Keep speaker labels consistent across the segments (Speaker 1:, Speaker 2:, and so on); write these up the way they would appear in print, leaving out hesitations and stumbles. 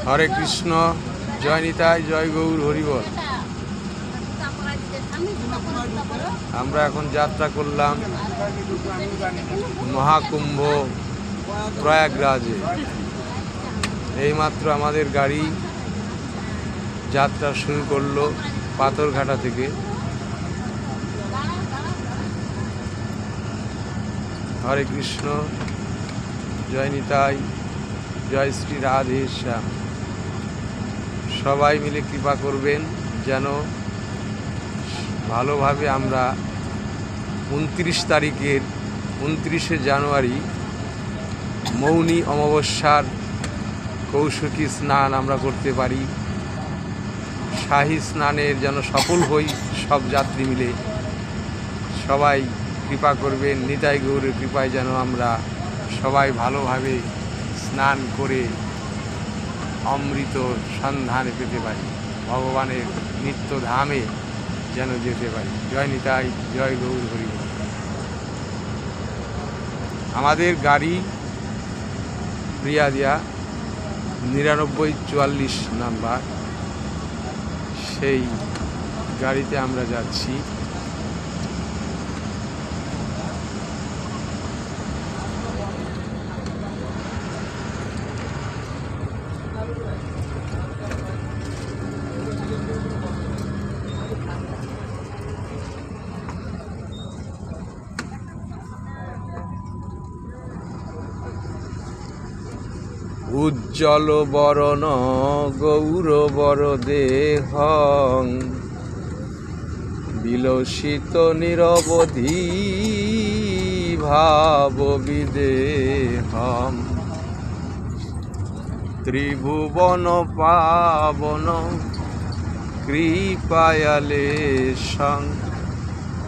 Speaker 1: হরে কৃষ্ণ, জয় নিতাই, জয় গৌর হরিবল। আমরা এখন যাত্রা করলাম মহাকুম্ভ প্রয়াগরাজে। এইমাত্র আমাদের গাড়ি যাত্রা শুরু করলো পাথরঘাটা থেকে। হরে কৃষ্ণ, জয় নিতাই, জয় শ্রী রাধে শ্যাম। সবাই মিলে কৃপা করবেন যেন ভালোভাবে আমরা 29শে জানুয়ারি মৌনী অমাবস্যার কৌশিকী স্নান আমরা করতে পারি। শাহী স্নানের যেন সফল হই সব যাত্রী মিলে। সবাই কৃপা করবেন, নিতাই গৌরের কৃপায় যেন আমরা সবাই ভালোভাবে স্নান করে অমৃত সন্ধানে পেতে পারি, ভগবানের নিত্য ধামে যেন যেতে পারি। জয় নিতাই, জয় গৌর হরিবল। আমাদের গাড়ি প্রিয়াদিয়া 9944 নাম্বার, সেই গাড়িতে আমরা যাচ্ছি। উজ্জ্বল বরণ গৌরবর দেহং, বিলসিত নিরবধি ভাব বিদেহম, ত্রিভুবন পাবন কৃপায়ালেশং,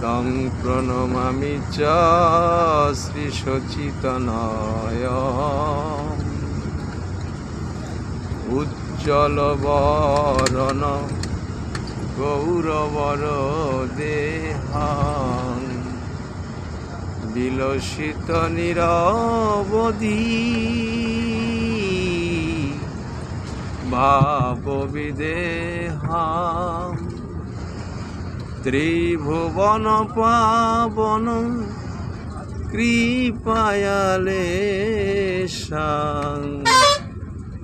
Speaker 1: তং প্রণমামি চ শ্রী সচিতনয়। উজ্জ্বল বরণ গৌরবর দেহং, বিলসিত নিরবধি ভাব বিদেহম, ত্রিভুবন পাবন কৃপায়ালেশং,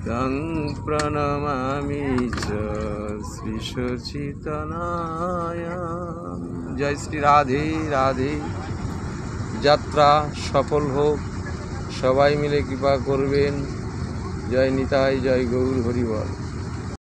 Speaker 1: তং প্রণমামি চ শ্রী সচিতনয়। জয় শ্রী রাধে রাধে। যাত্রা সফল হোক, সবাই মিলে কৃপা করবেন। জয় নিতাই, জয় গৌর হরিবল।